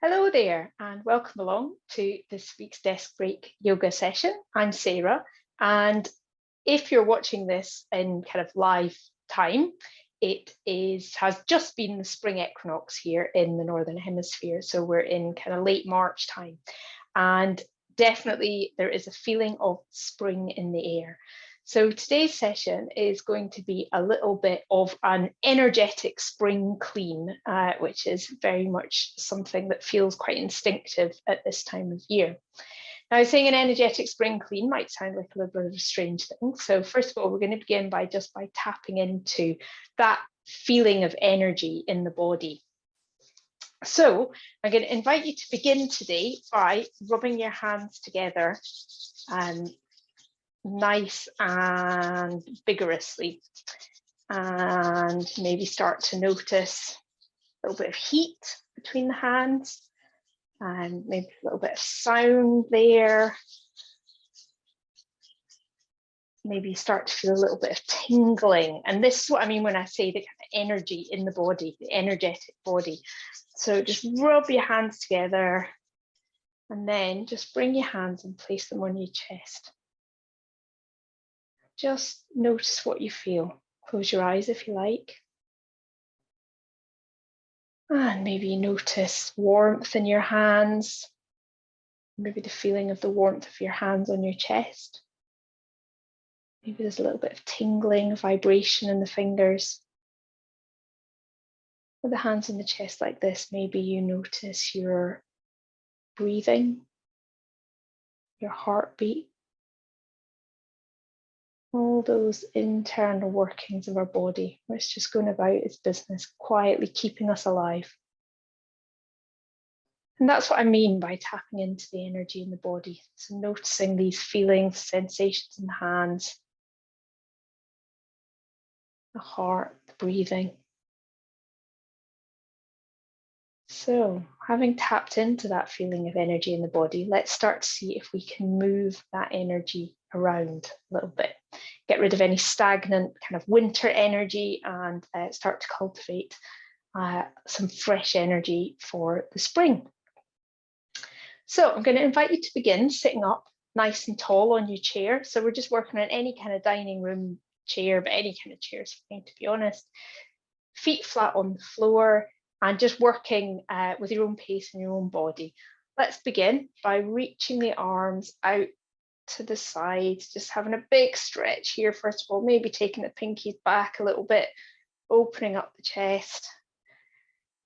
Hello there and welcome along to this week's desk break yoga session. I'm Sarah, and if you're watching this in kind of live time, has just been the spring equinox here in the northern hemisphere, so we're in kind of late March time, and definitely there is a feeling of spring in the air. So today's session is going to be a little bit of an energetic spring clean, which is very much something that feels quite instinctive at this time of year. Now, saying an energetic spring clean might sound like a little bit of a strange thing. So first of all, we're going to begin by tapping into that feeling of energy in the body. So I'm going to invite you to begin today by rubbing your hands together nice and vigorously, and maybe start to notice a little bit of heat between the hands and maybe a little bit of sound there. Maybe start to feel a little bit of tingling, and this is what I mean when I say the kind of energy in the body, the energetic body. So just rub your hands together and then just bring your hands and place them on your chest. Just notice what you feel. Close your eyes if you like. And maybe notice warmth in your hands. Maybe the feeling of the warmth of your hands on your chest. Maybe there's a little bit of tingling, vibration in the fingers. With the hands on the chest like this, maybe you notice your breathing, your heartbeat. All those internal workings of our body, which is just going about its business, quietly keeping us alive. And that's what I mean by tapping into the energy in the body. So noticing these feelings, sensations in the hands, the heart, the breathing. So having tapped into that feeling of energy in the body, let's start to see if we can move that energy around a little bit. Get rid of any stagnant kind of winter energy and start to cultivate some fresh energy for the spring. So I'm going to invite you to begin sitting up nice and tall on your chair. So we're just working on any kind of dining room chair, but any kind of chair is fine, to be honest. Feet flat on the floor and just working with your own pace and your own body. Let's begin by reaching the arms out to the sides, just having a big stretch here. First of all, maybe taking the pinkies back a little bit, opening up the chest.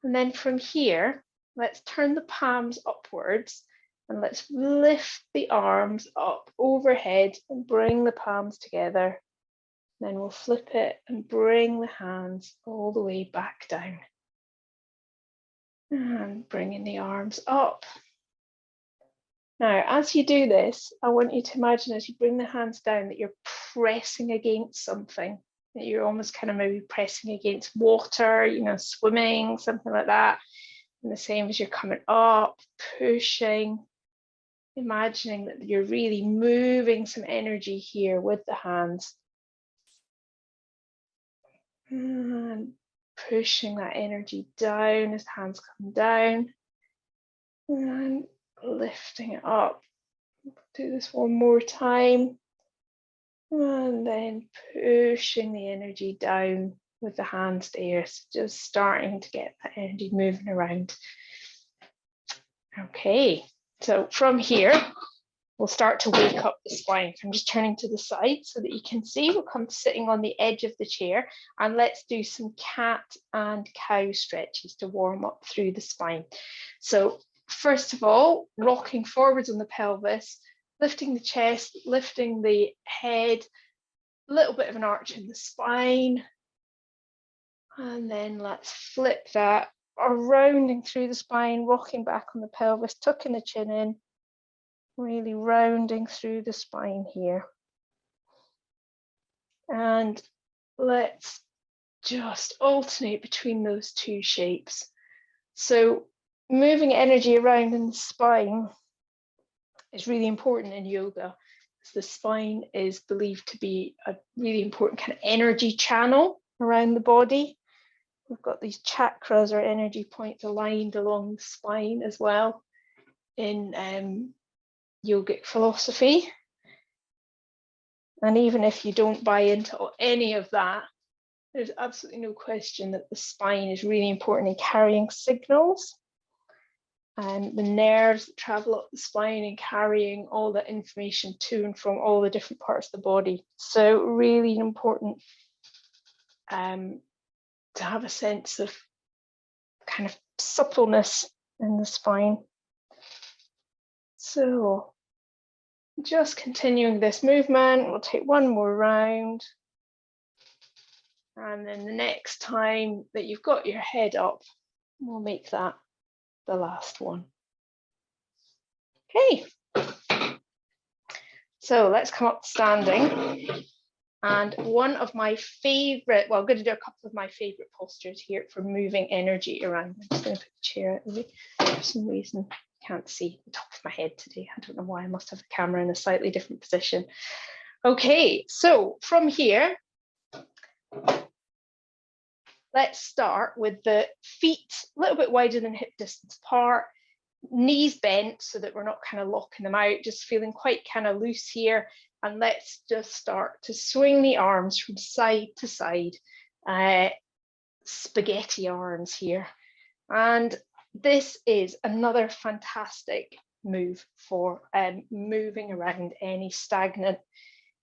And then from here, let's turn the palms upwards and let's lift the arms up overhead and bring the palms together. Then we'll flip it and bring the hands all the way back down. And bringing the arms up. Now, as you do this, I want you to imagine as you bring the hands down that you're pressing against something, that you're almost kind of maybe pressing against water, swimming, something like that. And the same as you're coming up, pushing, imagining that you're really moving some energy here with the hands. And pushing that energy down as the hands come down. And lifting it up. Do this one more time. And then pushing the energy down with the hands there. So just starting to get that energy moving around. Okay, so from here, we'll start to wake up the spine. I'm just turning to the side so that you can see. We'll come to sitting on the edge of the chair and let's do some cat and cow stretches to warm up through the spine. So first of all, rocking forwards on the pelvis, lifting the chest, lifting the head, a little bit of an arch in the spine. And then let's flip that, rounding through the spine, rocking back on the pelvis, tucking the chin in, really rounding through the spine here. And let's just alternate between those two shapes. So moving energy around in the spine is really important in yoga. The spine is believed to be a really important kind of energy channel around the body. We've got these chakras or energy points aligned along the spine as well in yogic philosophy. And even if you don't buy into any of that, there's absolutely no question that the spine is really important in carrying signals. And the nerves that travel up the spine and carrying all that information to and from all the different parts of the body. So really important to have a sense of kind of suppleness in the spine. So just continuing this movement, we'll take one more round. And then the next time that you've got your head up, we'll make that the last one. Okay. So let's come up standing. And one of my favorite, well, I'm going to do a couple of my favorite postures here for moving energy around. I'm just going to put the chair out of the way. For some reason, I can't see the top of my head today. I don't know why. I must have the camera in a slightly different position. Okay, so from here, let's start with the feet a little bit wider than hip distance apart, knees bent so that we're not kind of locking them out, just feeling quite kind of loose here. And let's just start to swing the arms from side to side, spaghetti arms here. And this is another fantastic move for moving around any stagnant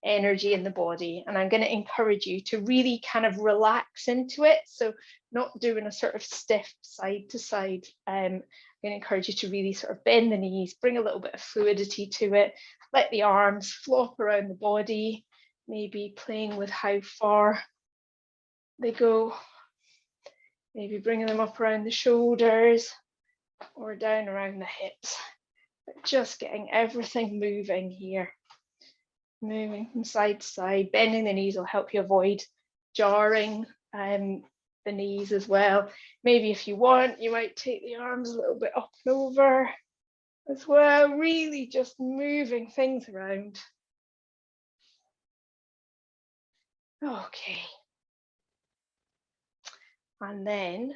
energy in the body. And I'm going to encourage you to really kind of relax into it. So not doing a sort of stiff side to side. I'm going to encourage you to really sort of bend the knees, bring a little bit of fluidity to it, let the arms flop around the body, maybe playing with how far they go, maybe bringing them up around the shoulders or down around the hips, but just getting everything moving here. Moving from side to side, bending the knees will help you avoid jarring the knees as well. Maybe if you want, you might take the arms a little bit up and over as well, really just moving things around. Okay. And then,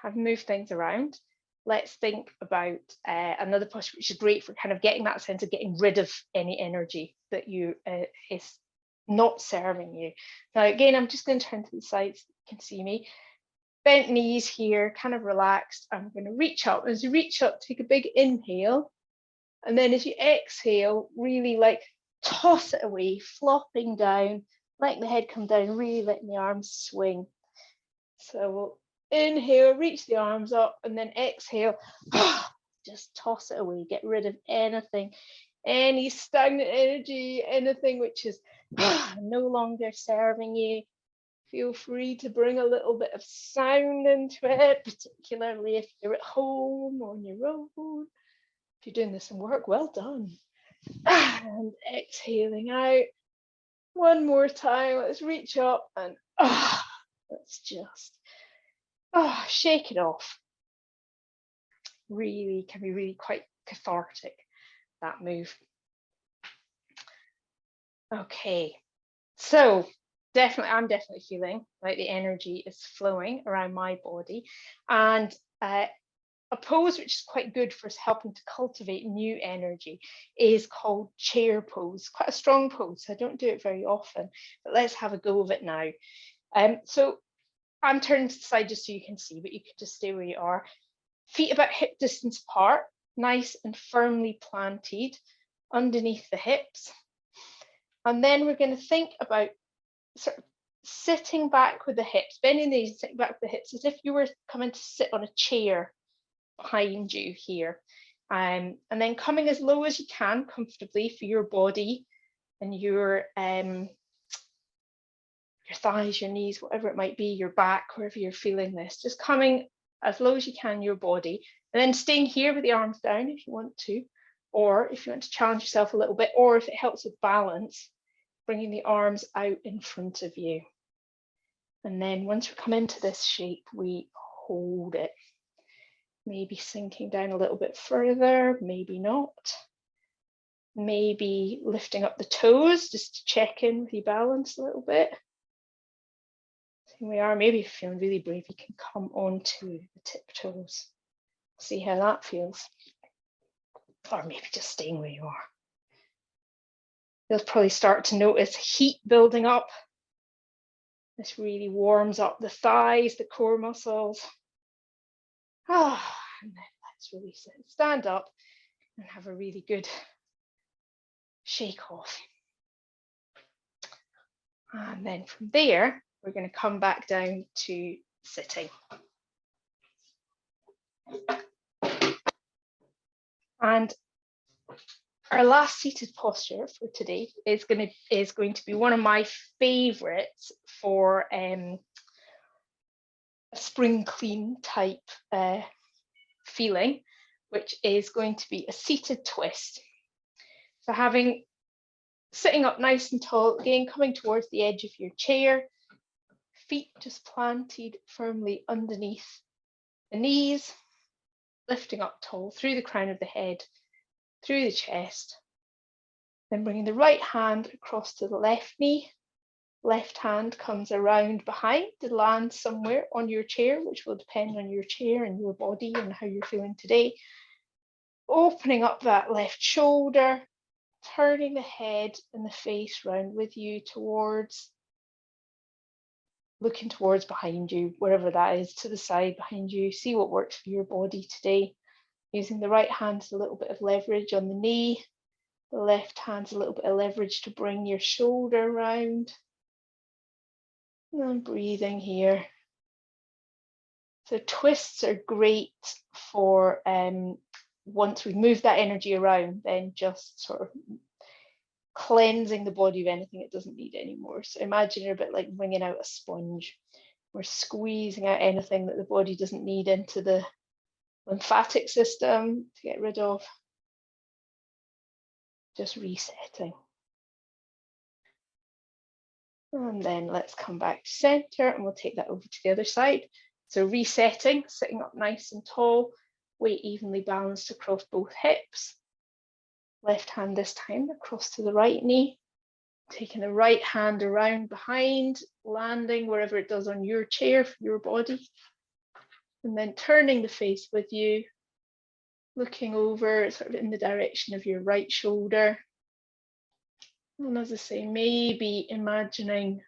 I've moved things around. Let's think about another posture, which is great for kind of getting that sense of getting rid of any energy that you is not serving you. Now, again, I'm just going to turn to the side so you can see me. Bent knees here, kind of relaxed. I'm going to reach up. As you reach up, take a big inhale. And then as you exhale, really like toss it away, flopping down, letting the head come down, really letting the arms swing. So we'll inhale, reach the arms up, and then exhale, just toss it away, get rid of anything, any stagnant energy, anything which is no longer serving you. Feel free to bring a little bit of sound into it, particularly if you're at home or on your own. If you're doing this in work, well done. And exhaling out. One more time, let's reach up and let's just shake it off. Really can be really quite cathartic, that move. Okay, so I'm definitely feeling like the energy is flowing around my body, and a pose which is quite good for helping to cultivate new energy is called chair pose. Quite a strong pose, so I don't do it very often, but let's have a go of it now. So I'm turning to the side just so you can see, but you can just stay where you are. Feet about hip distance apart, nice and firmly planted underneath the hips. And then we're going to think about sort of sitting back with the hips, bending the knees, sitting back with the hips as if you were coming to sit on a chair behind you here. And then coming as low as you can comfortably for your body and your thighs, your knees, whatever it might be, your back, wherever you're feeling this, just coming as low as you can, your body, and then staying here with the arms down if you want to, or if you want to challenge yourself a little bit, or if it helps with balance, bringing the arms out in front of you. And then once we come into this shape, we hold it, maybe sinking down a little bit further, maybe not. Maybe lifting up the toes just to check in with your balance a little bit. Here we are. Maybe if you're feeling really brave, you can come onto the tiptoes. See how that feels. Or maybe just staying where you are. You'll probably start to notice heat building up. This really warms up the thighs, the core muscles. And then let's release it. Stand up and have a really good shake off. And then from there, we're going to come back down to sitting. And our last seated posture for today is going to be one of my favorites for a spring clean type feeling, which is going to be a seated twist. So sitting up nice and tall, again, coming towards the edge of your chair, feet just planted firmly underneath the knees, lifting up tall through the crown of the head, through the chest, then bringing the right hand across to the left knee. Left hand comes around behind to land somewhere on your chair, which will depend on your chair and your body and how you're feeling today. Opening up that left shoulder, turning the head and the face round with you looking towards behind you, wherever that is, to the side behind you. See what works for your body today. Using the right hand as a little bit of leverage on the knee. The left hand's a little bit of leverage to bring your shoulder round. And breathing here. So twists are great for once we've moved that energy around, then just sort of cleansing the body of anything it doesn't need anymore. So imagine you're a bit like wringing out a sponge. We're squeezing out anything that the body doesn't need into the lymphatic system to get rid of. Just resetting. And then let's come back to center and we'll take that over to the other side. So resetting, sitting up nice and tall, weight evenly balanced across both hips. Left hand this time across to the right knee. Taking the right hand around behind, landing wherever it does on your chair for your body. And then turning the face with you, looking over sort of in the direction of your right shoulder. And as I say, maybe imagining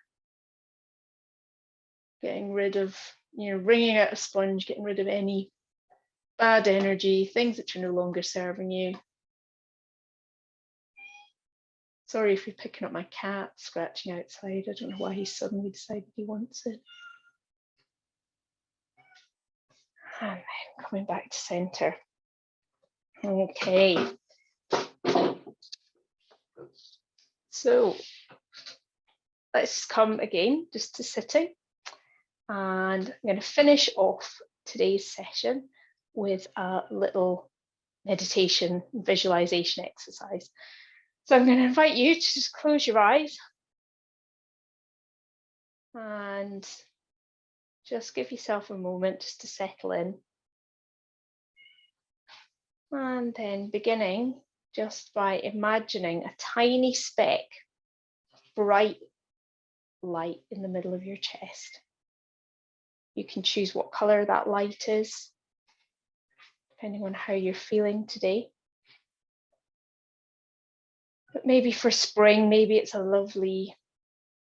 getting rid of, wringing out a sponge, getting rid of any bad energy, things that are no longer serving you. Sorry if you're picking up my cat scratching outside. I don't know why he suddenly decided he wants it. And then coming back to center. Okay. So let's come again just to sitting. And I'm going to finish off today's session with a little meditation visualization exercise. So I'm going to invite you to just close your eyes and just give yourself a moment just to settle in. And then beginning just by imagining a tiny speck of bright light in the middle of your chest. You can choose what color that light is, depending on how you're feeling today. But maybe for spring, maybe it's a lovely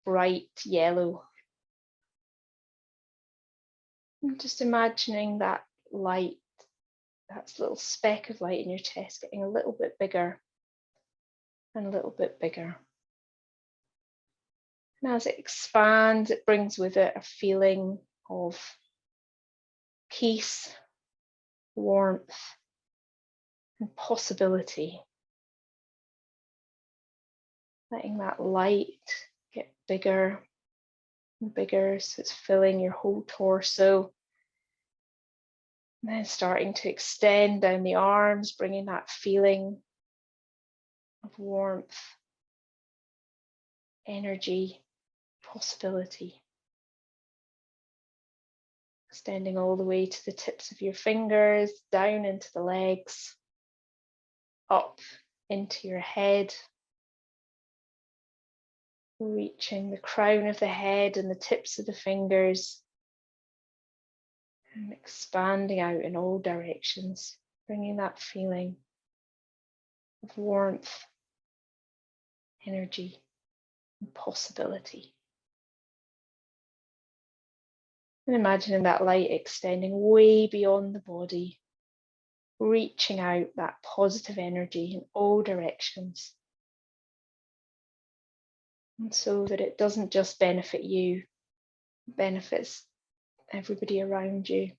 bright yellow. And just imagining that light, that little speck of light in your chest getting a little bit bigger and a little bit bigger. And as it expands, it brings with it a feeling of peace, warmth, and possibility. Letting that light get bigger and bigger so it's filling your whole torso. And then starting to extend down the arms, bringing that feeling of warmth, energy, possibility. Extending all the way to the tips of your fingers, down into the legs, up into your head, reaching the crown of the head and the tips of the fingers and expanding out in all directions, bringing that feeling of warmth, energy, and possibility. And imagining that light extending way beyond the body, reaching out that positive energy in all directions. And so that it doesn't just benefit you, it benefits everybody around you.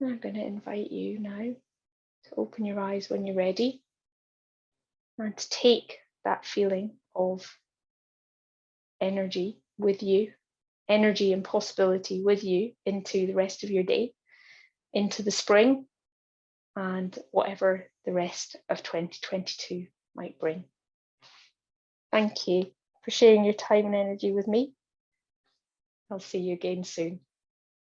I'm going to invite you now to open your eyes when you're ready and to take that feeling of energy with you, energy and possibility with you into the rest of your day, into the spring and whatever the rest of 2022 might bring. Thank you for sharing your time and energy with me. I'll see you again soon.